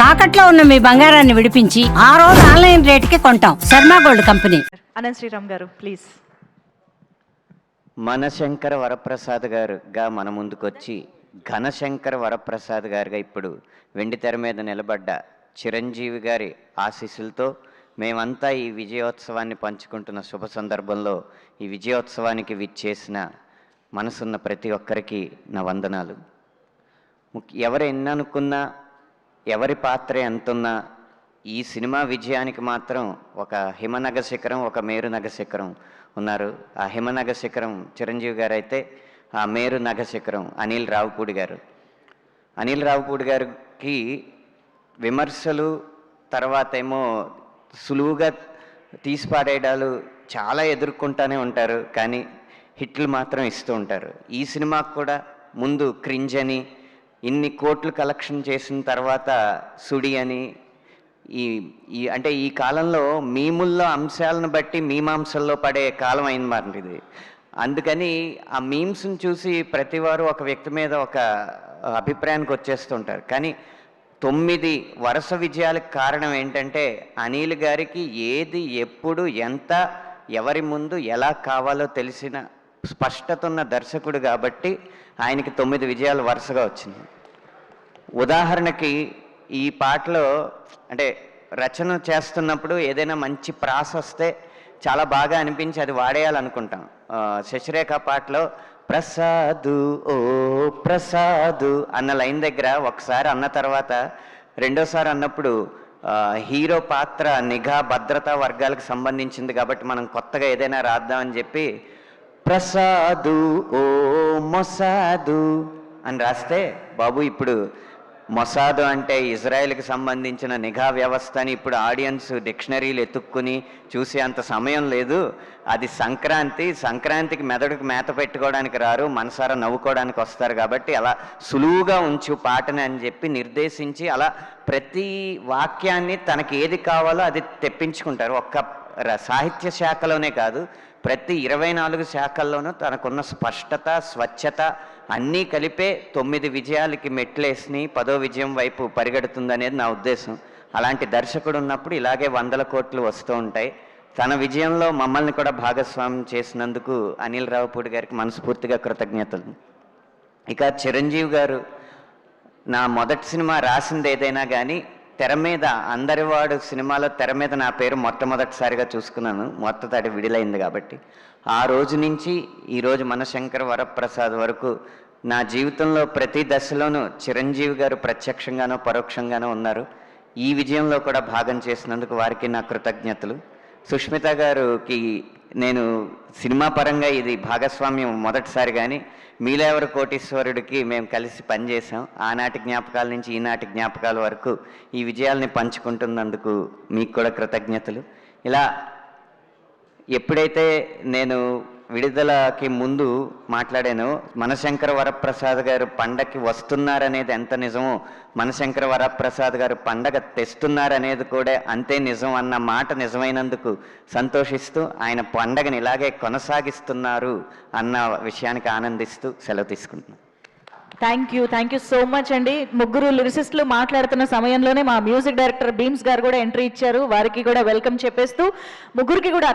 తాకట్లో ఉన్న మీ బంగారాన్ని విడిపించి ఆ రోజు ఆన్లైన్ రేటుకి కొంటాం. Sharma gold company. అనంత్ శ్రీరామ్ గారు ప్లీజ్. మనశంకర వరప్రసాద్ గారుగా మన ముందుకొచ్చి ఘనశంకర వరప్రసాద్ గారుగా ఇప్పుడు వెండితెర మీద నిలబడ్డ చిరంజీవి గారి ఆశీస్సులతో మేమంతా ఈ విజయోత్సవాన్ని పంచుకుంటున్న శుభ సందర్భంలో ఈ విజయోత్సవానికి విచ్చేసిన మనసున్న ప్రతి ఒక్కరికి నా వందనాలు. ఎవరు ఎన్ననుకున్నా, ఎవరి పాత్ర ఎంతున్నా, ఈ సినిమా విజయానికి మాత్రం ఒక హిమనగ శిఖరం, ఒక మేరునగ శిఖరం ఉన్నారు. ఆ హిమనగ శిఖరం చిరంజీవి గారు అయితే, ఆ మేరునగ శిఖరం అనిల్ రావిపూడి గారు. అనిల్ రావిపూడి గారికి విమర్శలు, తర్వాత ఏమో సులువుగా తీసిపాడేయడాలు చాలా ఎదుర్కొంటూనే ఉంటారు, కానీ హిట్లు మాత్రం ఇస్తూ ఉంటారు. ఈ సినిమాకు కూడా ముందు క్రింజ్ అని, ఇన్ని కోట్లు కలెక్షన్ చేసిన తర్వాత సుడి అని, ఈ అంటే ఈ కాలంలో మీముల్లో అంశాలను బట్టి మీమాంసల్లో పడే కాలం అయింది మాట ఇది. అందుకని ఆ మీమ్స్ని చూసి ప్రతివారు ఒక వ్యక్తి మీద ఒక అభిప్రాయానికి వచ్చేస్తుంటారు. కానీ 9 వరుస విజయాలకు కారణం ఏంటంటే అనిల్ గారికి ఏది, ఎప్పుడు, ఎంత, ఎవరి ముందు ఎలా కావాలో తెలిసిన స్పష్టత ఉన్న దర్శకుడు కాబట్టి ఆయనకి 9 విజయాలు వరుసగా వచ్చింది. ఉదాహరణకి ఈ పాటలో అంటే రచన చేస్తున్నప్పుడు ఏదైనా మంచి ప్రాస వస్తే చాలా బాగా అనిపించి అది వాడేయాలనుకుంటాం. శశిరేఖ పాటలో ప్రసాదు ఓ ప్రసాదు అన్న లైన్ దగ్గర ఒకసారి అన్న తర్వాత రెండోసారి అన్నప్పుడు హీరో పాత్ర నిఘా భద్రతా వర్గాలకు సంబంధించింది కాబట్టి మనం కొత్తగా ఏదైనా రాద్దామని చెప్పి ప్రసాదు ఓ మొసాదు అని రాస్తే, బాబు ఇప్పుడు మొసాదు అంటే ఇజ్రాయెల్కి సంబంధించిన నిఘా వ్యవస్థని ఇప్పుడు ఆడియన్స్ డిక్షనరీలు ఎత్తుక్కుని చూసే అంత సమయం లేదు. అది సంక్రాంతికి మెదడుకు మేత పెట్టుకోవడానికి రారు, మనసారా నవ్వుకోవడానికి వస్తారు కాబట్టి అలా సులువుగా ఉంచు పాటని అని చెప్పి నిర్దేశించి అలా ప్రతి వాక్యాన్ని తనకి ఏది కావాలో అది తెప్పించుకుంటారు. ఒక్క సాహిత్య శాఖలోనే కాదు, ప్రతి 24 శాఖల్లోనూ తనకున్న స్పష్టత, స్వచ్ఛత అన్నీ కలిపే 9 విజయాలకి మెట్లేసి 10వ విజయం వైపు పరిగెడుతుందనేది నా ఉద్దేశం. అలాంటి దర్శకుడు ఉన్నప్పుడు ఇలాగే 100 కోట్లు వస్తూ ఉంటాయి. తన విజయంలో మమ్మల్ని కూడా భాగస్వామ్యం చేసినందుకు అనిల్ రావిపూడి గారికి మనస్ఫూర్తిగా కృతజ్ఞతలు. ఇక చిరంజీవి గారు, నా మొదటి సినిమా రాసింది ఏదైనా కానీ తెర మీద అందరివాడు సినిమాలో తెర మీద నా పేరు మొట్టమొదటిసారిగా చూసుకున్నాను. మొత్తతాడి విడుదలైంది కాబట్టి ఆ రోజు నుంచి ఈరోజు మనశంకర వరప్రసాద్ వరకు నా జీవితంలో ప్రతి దశలోనూ చిరంజీవి గారు ప్రత్యక్షంగానో పరోక్షంగానో ఉన్నారు. ఈ విజయంలో కూడా భాగం చేసినందుకు వారికి నా కృతజ్ఞతలు. సుష్మిత గారికి నేను సినిమా పరంగా ఇది భాగస్వామ్యం మొదటిసారి, కానీ మీలేవరు కోటీశ్వరుడికి మేము కలిసి పనిచేసాం. ఆనాటి జ్ఞాపకాల నుంచి ఈనాటి జ్ఞాపకాల వరకు ఈ విజయాల్ని పంచుకుంటున్నందుకు మీకు కూడా కృతజ్ఞతలు. ఇలా ఎప్పుడైతే నేను విడుదలకి ముందు మాట్లాడానో, మనశంకర వరప్రసాద్ గారు పండగకి వస్తున్నారనేది ఎంత నిజమో, మనశంకర వరప్రసాద్ గారు పండగ తెస్తున్నారనేది కూడా అంతే నిజం అన్న మాట నిజమైనందుకు సంతోషిస్తూ ఆయన పండగని ఇలాగే కొనసాగిస్తున్నారు అన్న విషయానికి ఆనందిస్తూ సెలవు తీసుకుంటున్నాను. థ్యాంక్ యూ సో మచ్ అండి. ముగ్గురు లిరిసిస్టులు మాట్లాడుతున్న సమయంలోనే మా మ్యూజిక్ డైరెక్టర్ బీమ్స్ గారు కూడా ఎంట్రీ ఇచ్చారు. వారికి కూడా వెల్కమ్ చెప్పేస్తూ ముగ్గురికి కూడా